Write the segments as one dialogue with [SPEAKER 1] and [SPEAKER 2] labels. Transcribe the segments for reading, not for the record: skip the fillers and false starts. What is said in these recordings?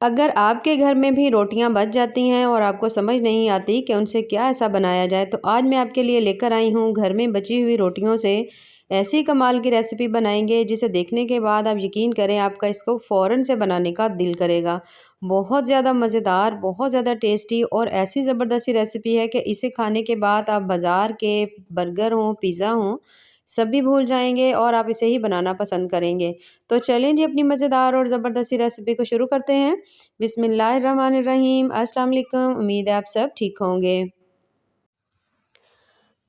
[SPEAKER 1] अगर आपके घर में भी रोटियां बच जाती हैं और आपको समझ नहीं आती कि उनसे क्या ऐसा बनाया जाए, तो आज मैं आपके लिए लेकर आई हूँ घर में बची हुई रोटियों से ऐसी कमाल की रेसिपी बनाएंगे जिसे देखने के बाद आप यकीन करें आपका इसको फ़ौरन से बनाने का दिल करेगा। बहुत ज़्यादा मज़ेदार, बहुत ज़्यादा टेस्टी और ऐसी ज़बरदस्ती रेसिपी है कि इसे खाने के बाद आप बाज़ार के बर्गर हों, पिज़्ज़ा हों, सभी भूल जाएंगे और आप इसे ही बनाना पसंद करेंगे। तो चलें जी, अपनी मज़ेदार और ज़बरदस्ती रेसिपी को शुरू करते हैं। बिस्मिल्लाहिर्रहमानिर्रहीम। अस्सलाम वालेकुम। उम्मीद है आप सब ठीक होंगे।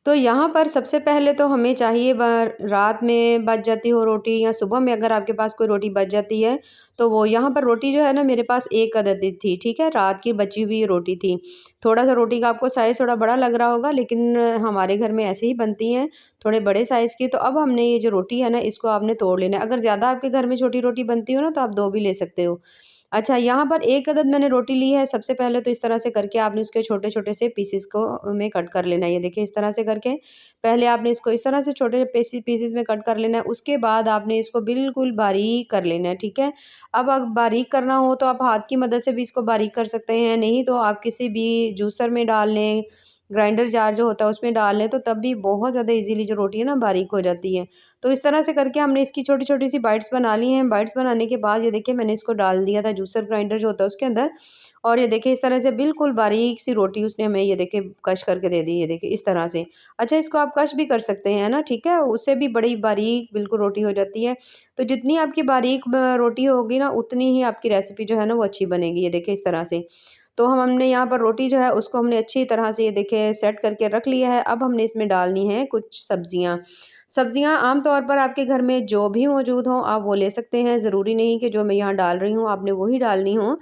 [SPEAKER 1] तो यहाँ पर सबसे पहले तो हमें चाहिए रात में बच जाती हो रोटी या सुबह में अगर आपके पास कोई रोटी बच जाती है, तो वो यहाँ पर रोटी जो है ना मेरे पास एक अदद ही थी, ठीक है? रात की बची हुई रोटी थी। थोड़ा सा रोटी का आपको साइज़ थोड़ा बड़ा लग रहा होगा, लेकिन हमारे घर में ऐसे ही बनती हैं थोड़े बड़े साइज़ की। तो अब हमने ये जो रोटी है ना इसको आपने तोड़ लेना है। अगर ज़्यादा आपके घर में छोटी रोटी बनती हो ना तो आप दो भी ले सकते हो। अच्छा, यहाँ पर एक अदद मैंने रोटी ली है। सबसे पहले तो इस तरह से करके आपने उसके छोटे-छोटे से पीसेस को में कट कर लेना है। ये देखिए इस तरह से करके पहले आपने इसको इस तरह से छोटे पीसेस में कट कर लेना है। उसके बाद आपने इसको बिल्कुल बारीक कर लेना है, ठीक है? अब बारीक करना हो तो आप हाथ की मदद से भी इसको बारीक कर सकते हैं, नहीं तो आप किसी भी जूसर में डाल लें, ग्राइंडर जार जो होता है उसमें डाल लें, तो तब भी बहुत ज़्यादा ईज़िली जो रोटी है ना बारीक हो जाती है। तो इस तरह से करके हमने इसकी छोटी-छोटी सी बाइट्स बना ली हैं। बाइट्स बनाने के बाद ये देखिए मैंने इसको डाल दिया था जूसर ग्राइंडर जो होता है उसके अंदर, और ये देखिए इस तरह से बिल्कुल बारीक सी रोटी उसने हमें ये देखिए कश करके दे दी, ये देखिए इस तरह से। अच्छा, इसको आप कश भी कर सकते हैं, है ना? ठीक है? उससे भी बड़ी बारीक बिल्कुल रोटी हो जाती है। तो जितनी आपकी बारीक रोटी होगी ना उतनी ही आपकी रेसिपी जो है ना वो अच्छी बनेगी, ये देखिए इस तरह से। तो हमने यहाँ पर रोटी जो है उसको हमने अच्छी तरह से ये देखिए सेट करके रख लिया है। अब हमने इसमें डालनी है कुछ सब्जियाँ। सब्जियाँ आम तौर पर आपके घर में जो भी मौजूद हों आप वो ले सकते हैं। ज़रूरी नहीं कि जो मैं यहाँ डाल रही हूँ आपने वही डालनी हो।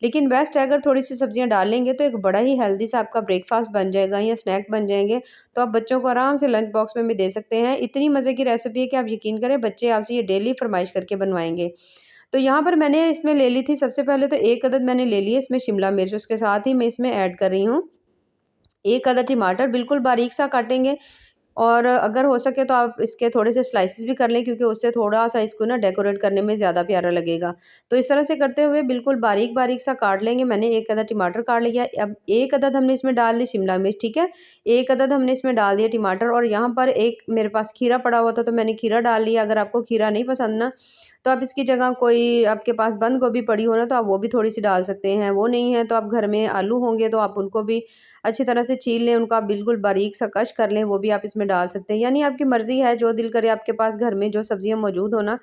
[SPEAKER 1] लेकिन बेस्ट है अगर थोड़ी-सी सब्जियाँ डाल लेंगे तो एक बड़ा ही हेल्दी सा आपका ब्रेकफ़ास्ट बन जाएगा या स्नैक बन जाएँगे। तो आप बच्चों को आराम से लंच बॉक्स में भी दे सकते हैं। इतनी मज़े की रेसिपी है कि आप यकीन करें बच्चे आपसे ये डेली फ़रमाइश करके बनवाएँगे। तो यहाँ पर मैंने इसमें ले ली थी, सबसे पहले तो 1 अदद मैंने ले ली है इसमें शिमला मिर्च, उसके साथ ही मैं इसमें ऐड कर रही हूँ 1 अदद टमाटर बिल्कुल बारीक सा काटेंगे। और अगर हो सके तो आप इसके थोड़े से स्लाइसेस भी कर लें क्योंकि उससे थोड़ा-सा इसको ना डेकोरेट करने में ज़्यादा प्यारा लगेगा। तो इस तरह से करते हुए बिल्कुल बारीक-बारीक सा काट लेंगे। मैंने 1 अदद टमाटर काट लिया। अब 1 अदद हमने इसमें डाल दी शिमला मिर्च, ठीक है? 1 अदद हमने इसमें डाल दिया टमाटर, और यहाँ पर एक मेरे पास खीरा पड़ा हुआ था तो मैंने खीरा डाल लिया। अगर आपको खीरा नहीं पसंद ना, तो आप इसकी जगह कोई आपके पास बंद गोभी पड़ी हो ना तो आप वो भी थोड़ी-सी डाल सकते हैं। वो नहीं है तो आप घर में आलू होंगे तो आप उनको भी अच्छी तरह से छील लें, उनको आप बिल्कुल बारीक सा कश कर लें, वो भी आप इसमें डाल सकते हैं। यानी आपकी मर्ज़ी है, जो दिल करे आपके पास घर में जो सब्जियाँ मौजूद हो ना,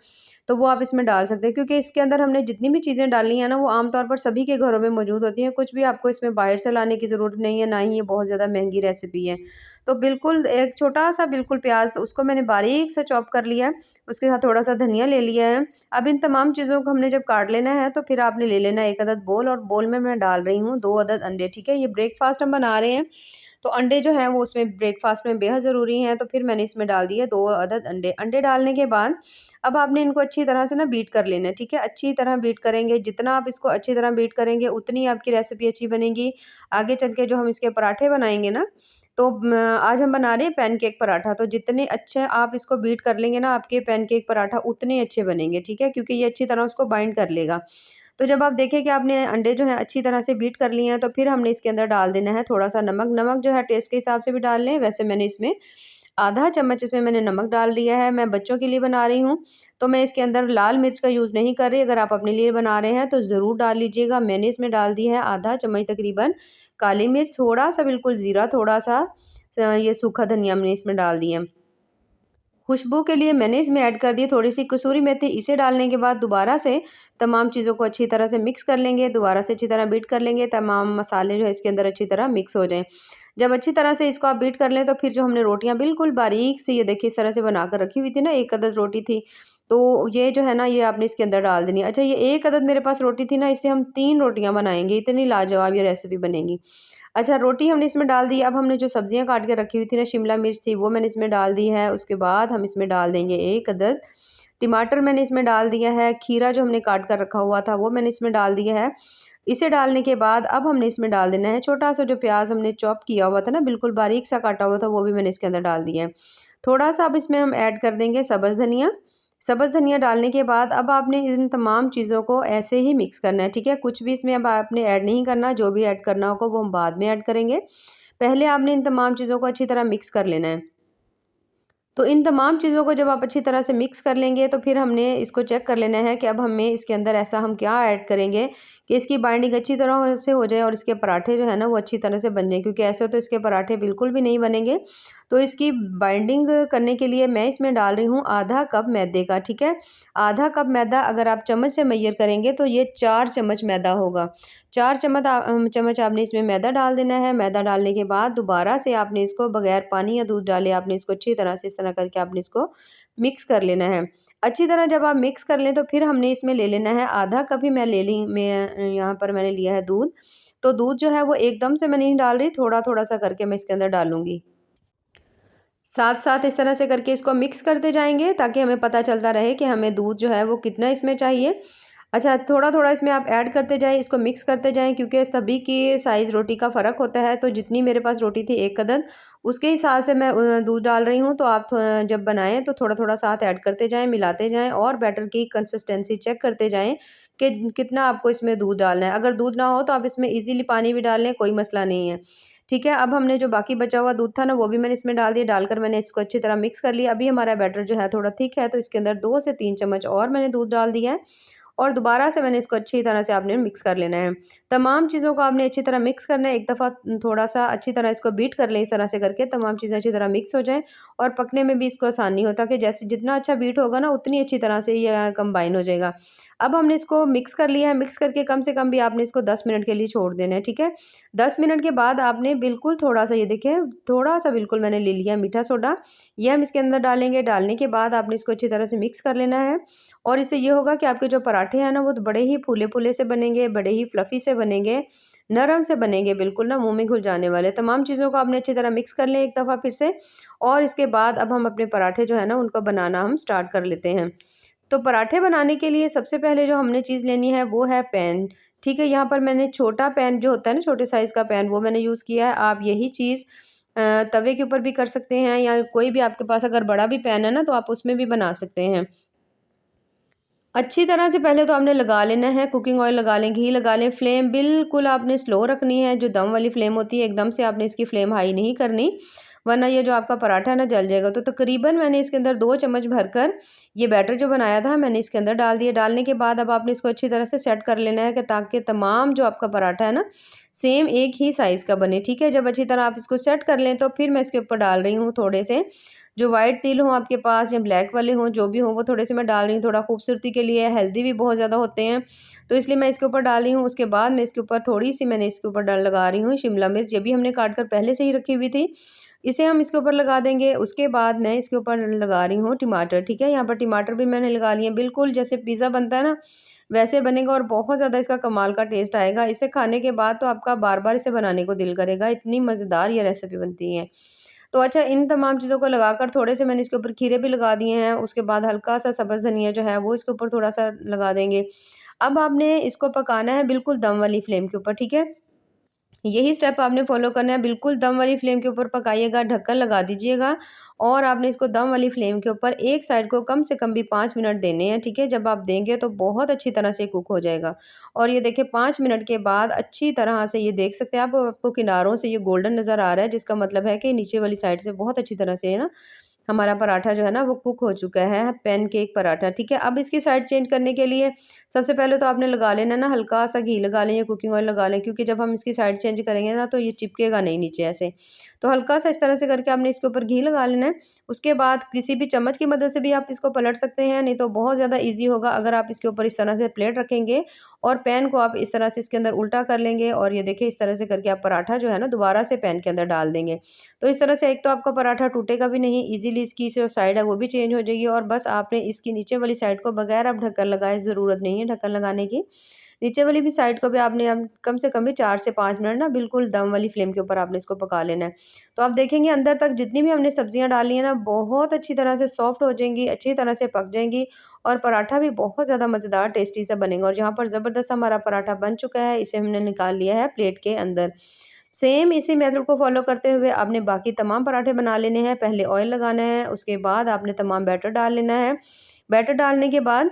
[SPEAKER 1] तो वो आप इसमें डाल सकते हैं। क्योंकि इसके अंदर हमने जितनी भी चीज़ें डाली हैं ना, वो आम तौर पर सभी के घरों में मौजूद होती हैं। कुछ भी आपको इसमें बाहर से लाने की ज़रूरत नहीं है, ना ही ये बहुत ज़्यादा महँगी रेसिपी है। तो बिल्कुल एक छोटा-सा बिल्कुल प्याज़ उसको मैंने बारीक से चॉप कर लिया है, उसके साथ थोड़ा-सा धनिया ले लिया है। अब इन तमाम चीज़ों को हमने जब काट लेना है, तो फिर आपने ले लेना है 1 अदद बोल, और बोल में मैं डाल रही हूँ 2 अदद अंडे, ठीक है? ये ब्रेकफ़ास्ट हम बना रहे हैं, तो अंडे जो हैं वो उसमें ब्रेकफ़ास्ट में बेहद ज़रूरी हैं, तो फिर मैंने इसमें डाल दिए 2 अदद अंडे। अंडे डालने के बाद अब आपने इनको अच्छी तरह से ना बीट कर लेना है, ठीक है? अच्छी तरह बीट करेंगे, जितना आप इसको अच्छी तरह बीट करेंगे उतनी आपकी रेसिपी अच्छी बनेगी। आगे चल के जो हम इसके पराठे बनाएँगे ना, तो आज हम बना रहे हैं पैनकेक पराठा, तो जितने अच्छे आप इसको बीट कर लेंगे ना, आपके पैनकेक पराठा उतने अच्छे बनेंगे, ठीक है? क्योंकि ये अच्छी तरह उसको बाइंड कर लेगा। तो जब आप देखें कि आपने अंडे जो हैं अच्छी तरह से बीट कर लिए हैं, तो फिर हमने इसके अंदर डाल देना है थोड़ा-सा नमक। नमक जो है टेस्ट के हिसाब से भी डाल लें, वैसे मैंने इसमें आधा चम्मच इसमें मैंने नमक डाल दिया है। मैं बच्चों के लिए बना रही हूँ, तो मैं इसके अंदर लाल मिर्च का यूज़ नहीं कर रही। अगर आप अपने लिए बना रहे हैं, तो ज़रूर डाल लीजिएगा। मैंने इसमें डाल दी है आधा चम्मच तकरीबन काली मिर्च, थोड़ा-सा बिल्कुल ज़ीरा, थोड़ा-सा ये सूखा धनिया मैंने इसमें डाल दिया। खुशबू के लिए मैंने इसमें ऐड कर दी थोड़ी-सी कसूरी मेथी। इसे डालने के बाद दोबारा से तमाम चीज़ों को अच्छी तरह से मिक्स कर लेंगे, दोबारा से अच्छी तरह बीट कर लेंगे, तमाम मसाले जो है इसके अंदर अच्छी तरह मिक्स हो जाएँ। जब अच्छी तरह से इसको आप बीट कर लें, तो फिर जो हमने रोटियाँ बिल्कुल बारीक सी ये देखिए इस तरह से बना कर रखी हुई थी ना, 1 अदद रोटी थी, तो ये जो है ना ये आपने इसके अंदर डाल देनी है। अच्छा, ये 1 अदद मेरे पास रोटी थी ना, इससे हम 3 रोटियाँ बनाएँगे, इतनी लाजवाब ये रेसिपी बनेगी। अच्छा, रोटी हमने इसमें डाल दी। अब हमने जो सब्जियाँ काट के रखी हुई थी ना, शिमला मिर्च थी वो मैंने इसमें डाल दी है। उसके बाद हम इसमें डाल देंगे 1 अदद टमाटर मैंने इसमें डाल दिया है। खीरा जो हमने काट कर रखा हुआ था वो मैंने इसमें डाल दिया है। इसे डालने के बाद अब हमने इसमें डाल देना है छोटा-सा जो प्याज़ हमने चॉप किया हुआ था ना, बिल्कुल बारीक सा काटा हुआ था, वो भी मैंने इसके अंदर डाल दिया है। थोड़ा-सा अब इसमें हम ऐड कर देंगे सब्ज़ धनिया, सब्ज़ धनिया डालने के बाद अब आपने इन तमाम चीज़ों को ऐसे ही मिक्स करना है, ठीक है। कुछ भी इसमें अब आपने ऐड नहीं करना, जो भी ऐड करना होगा वो हम बाद में ऐड करेंगे। पहले आपने इन तमाम चीज़ों को अच्छी तरह मिक्स कर लेना है। तो इन तमाम चीज़ों को जब आप अच्छी तरह से मिक्स कर लेंगे तो फिर हमने इसको चेक कर लेना है कि अब हमें इसके अंदर ऐसा हम क्या ऐड करेंगे कि इसकी बाइंडिंग अच्छी तरह से हो जाए और इसके पराठे जो है ना वो अच्छी तरह से बन जाएँ, क्योंकि ऐसे तो इसके पराठे बिल्कुल भी नहीं बनेंगे। तो इसकी बाइंडिंग करने के लिए मैं इसमें डाल रही हूँ आधा कप मैदे का, ठीक है। आधा कप मैदा अगर आप चम्मच से मेजर करेंगे तो ये 4 चम्मच मैदा होगा। 4 चम्मच आपने इसमें मैदा डाल देना है। मैदा डालने के बाद दोबारा से आपने इसको बगैर पानी या दूध डाले आपने इसको अच्छी तरह से इस तरह करके आपने इसको मिक्स कर लेना है। अच्छी तरह जब आप मिक्स कर लें तो फिर हमने इसमें ले लेना है आधा कप ही मैं यहाँ पर मैंने लिया है दूध। तो दूध जो है वो एकदम से मैं नहीं डाल रही, थोड़ा-थोड़ा सा करके मैं इसके अंदर डालूँगी। साथ-साथ इस तरह से करके इसको मिक्स करते जाएँगे ताकि हमें पता चलता रहे कि हमें दूध जो है वो कितना इसमें चाहिए। अच्छा, थोड़ा-थोड़ा इसमें आप ऐड करते जाएँ, इसको मिक्स करते जाएँ, क्योंकि सभी की साइज़ रोटी का फ़र्क होता है। तो जितनी मेरे पास रोटी थी 1 अदद, उसके हिसाब से मैं दूध डाल रही हूँ। तो आप जब बनाएँ तो थोड़ा-थोड़ा साथ ऐड करते जाएँ, मिलाते जाएँ और बैटर की कंसिस्टेंसी चेक करते जाएँ कि कितना आपको इसमें दूध डालना है। अगर दूध ना हो तो आप इसमें ईज़िली पानी भी डाल लें, कोई मसला नहीं है। ठीक है, अब हमने जो बाकी बचा हुआ दूध था ना, वो भी मैंने इसमें डाल दिया। डालकर मैंने इसको अच्छी तरह मिक्स कर लिया। अभी हमारा बैटर जो है थोड़ा थिक है, तो इसके अंदर 2 से 3 चम्मच और मैंने दूध डाल दिया है और दोबारा से मैंने इसको अच्छी तरह से आपने मिक्स कर लेना है। तमाम चीज़ों को आपने अच्छी तरह मिक्स करना है। एक दफ़ा थोड़ा-सा अच्छी तरह इसको बीट कर लें, इस तरह से करके तमाम चीज़ें अच्छी तरह मिक्स हो जाएँ और पकने में भी इसको आसानी होता है कि जैसे जितना अच्छा बीट होगा ना, उतनी अच्छी तरह से ये कंबाइन हो जाएगा। अब हमने इसको मिक्स कर लिया है, मिक्स करके कम से कम भी आपने इसको 10 मिनट के लिए छोड़ देना है, ठीक है? 10 मिनट के बाद आपने बिल्कुल थोड़ा-सा ये देखिए, थोड़ा-सा बिल्कुल मैंने ले लिया मीठा सोडा, ये हम इसके अंदर डालेंगे। डालने के बाद आपने इसको अच्छी तरह से मिक्स कर लेना है और इससे ये होगा कि आपके जो पराठे हैं ना, वो तो बड़े ही फूले-फूले से बनेंगे, बड़े ही फ्लफ़ी से बनेंगे, नरम से बनेंगे, बिल्कुल ना मुँह में घुल जाने वाले। तमाम चीज़ों को आपने अच्छी तरह मिक्स कर लें एक दफ़ा फिर से और इसके बाद अब हम अपने पराठे जो है ना, उनको बनाना हम स्टार्ट कर लेते हैं। तो पराठे बनाने के लिए सबसे पहले जो हमने चीज़ लेनी है वो है पैन, ठीक है? यहाँ पर मैंने छोटा पैन जो होता है ना, छोटे साइज़ का पैन, वो मैंने यूज़ किया है। आप यही चीज़ तवे के ऊपर भी कर सकते हैं या कोई भी आपके पास अगर बड़ा भी पैन है ना, तो आप उसमें भी बना सकते हैं। अच्छी तरह से पहले तो आपने लगा लेना है, कुकिंग ऑयल लगा लें, घी लगा लें, फ्लेम बिल्कुल आपने स्लो रखनी है, जो दम वाली फ्लेम होती है, एकदम से आपने इसकी फ्लेम हाई नहीं करनी, वरना ये जो आपका पराठा है ना जल जाएगा। तो तकरीबन मैंने इसके अंदर 2 चम्मच भरकर ये बैटर जो बनाया था मैंने इसके अंदर डाल दिया। डालने के बाद अब आपने इसको अच्छी तरह से सेट कर लेना है कि ताकि तमाम जो आपका पराठा है ना, सेम एक ही साइज़ का बने, ठीक है? जब अच्छी तरह आप इसको सेट कर लें तो फिर मैं इसके ऊपर डाल रही हूँ थोड़े से जो व्हाइट तिल हों आपके पास या ब्लैक वाले हों, जो भी हों, वो थोड़े से मैं डाल रही हूँ, थोड़ा खूबसूरती के लिए। हेल्दी भी बहुत ज़्यादा होते हैं, तो इसलिए मैं इसके ऊपर डाल रही हूँ। उसके बाद मैं इसके ऊपर थोड़ी-सी मैंने इसके ऊपर डाल लगा रही हूँ शिमला मिर्च, ये भी हमने काट कर पहले से ही रखी हुई थी। इसे हम इसके ऊपर लगा देंगे। उसके बाद मैं इसके ऊपर लगा रही हूँ टमाटर, ठीक है? यहाँ पर टमाटर भी मैंने लगा लिए हैं। बिल्कुल जैसे पिज़्ज़ा बनता है ना, वैसे बनेगा और बहुत ज़्यादा इसका कमाल का टेस्ट आएगा। इसे खाने के बाद तो आपका बार-बार इसे बनाने को दिल करेगा, इतनी मज़ेदार ये रेसिपी बनती है। तो अच्छा, इन तमाम चीज़ों को लगाकर थोड़े से मैंने इसके ऊपर खीरे भी लगा दिए हैं। उसके बाद हल्का-सा सब्ज़ धनिया जो है वो इसके ऊपर थोड़ा-सा लगा देंगे। अब आपने इसको पकाना है बिल्कुल दम वाली फ्लेम के ऊपर, ठीक है? यही स्टेप आपने फ़ॉलो करना है, बिल्कुल दम वाली फ्लेम के ऊपर पकाइएगा, ढक्कन लगा दीजिएगा और आपने इसको दम वाली फ्लेम के ऊपर एक साइड को कम से कम भी 5 मिनट देने हैं, ठीक है? जब आप देंगे तो बहुत अच्छी तरह से कुक हो जाएगा और ये देखिए 5 मिनट के बाद अच्छी तरह से ये देख सकते हैं आप, आपको किनारों से ये गोल्डन नज़र आ रहा है, जिसका मतलब है कि नीचे वाली साइड से बहुत अच्छी तरह से ना हमारा पराठा जो है ना वो कुक हो चुका है, पैनकेक पराठा, ठीक है? अब इसकी साइड चेंज करने के लिए सबसे पहले तो आपने लगा लेना ना, हल्का-सा घी लगा लें या कुकिंग ऑयल लगा लें, क्योंकि जब हम इसकी साइड चेंज करेंगे ना तो ये चिपकेगा नहीं नीचे ऐसे। तो हल्का-सा इस तरह से करके आपने इसके ऊपर घी लगा लेना है। उसके बाद किसी भी चम्मच की मदद से भी आप इसको पलट सकते हैं, नहीं तो बहुत ज़्यादा ईज़ी होगा अगर आप इसके ऊपर इस तरह से प्लेट रखेंगे और पैन को आप इस तरह से इसके अंदर उल्टा कर लेंगे और ये देखिए इस तरह से करके आप पराठा जो है ना दोबारा से पैन के अंदर डाल देंगे। तो इस तरह से एक तो आपका पराठा टूटेगा भी नहीं, ईज़िली इसकी जो साइड है वो भी चेंज हो जाएगी और बस आपने इसकी नीचे वाली साइड को बगैर आप ढक्कन लगाए, ज़रूरत नहीं है ढक्कन लगाने की। नीचे वाली भी साइड को भी आपने कम से कम भी 4 से 5 मिनट ना बिल्कुल दम वाली फ्लेम के ऊपर आपने इसको पका लेना है। तो आप देखेंगे अंदर तक जितनी भी हमने सब्जियाँ डाली हैं ना, बहुत अच्छी तरह से सॉफ्ट हो जाएँगी, अच्छी तरह से पक जाएँगी और पराठा भी बहुत ज़्यादा मज़ेदार टेस्टी सा बनेगा और जहाँ पर ज़बरदस्त हमारा पराठा बन चुका है, इसे हमने निकाल लिया है प्लेट के अंदर। सेम इसी मेथड को फ़ॉलो करते हुए आपने बाकी तमाम पराठे बना लेने हैं। पहले ऑयल लगाना है, उसके बाद आपने तमाम बैटर डाल लेना है। बैटर डालने के बाद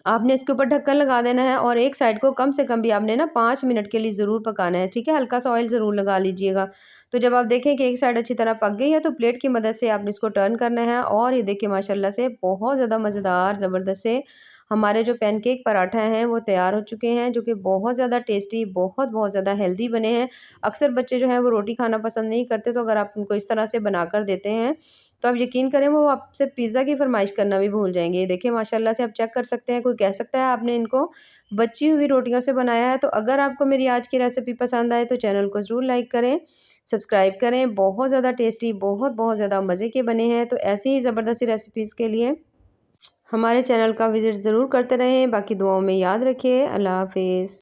[SPEAKER 1] आपने इसके ऊपर ढक्कन लगा देना है और एक साइड को कम से कम भी आपने ना 5 मिनट के लिए ज़रूर पकाना है, ठीक है? हल्का सा ऑयल ज़रूर लगा लीजिएगा। तो जब आप देखें कि एक साइड अच्छी तरह पक गई है तो प्लेट की मदद से आपने इसको टर्न करना है और ये देखिए माशाल्लाह से बहुत ज़्यादा मज़ेदार ज़बरदस्त से हमारे जो पैनकेक पराठा हैं वो तैयार हो चुके हैं, जो कि बहुत ज़्यादा टेस्टी, बहुत ज़्यादा हेल्दी बने हैं। अक्सर बच्चे जो हैं वो रोटी खाना पसंद नहीं करते, तो अगर आप उनको इस तरह से बनाकर देते हैं तो आप यकीन करें वो आपसे पिज़्ज़ा की फ़रमाइश करना भी भूल जाएँगे। ये देखिए माशाल्लाह से आप चेक कर सकते हैं, कोई कह सकता है आपने इनको बची हुई रोटियों से बनाया है। तो अगर आपको मेरी आज की रेसिपी पसंद आए तो चैनल को ज़रूर लाइक करें, सब्सक्राइब करें। बहुत ज़्यादा टेस्टी, बहुत ज़्यादा मज़े के बने हैं। तो ऐसी ही ज़बरदस्त सी रेसिपीज़ के लिए हमारे चैनल का विज़िट ज़रूर करते रहें। बाकी दुआओं में याद रखिए। अल्लाह हाफ़िज़।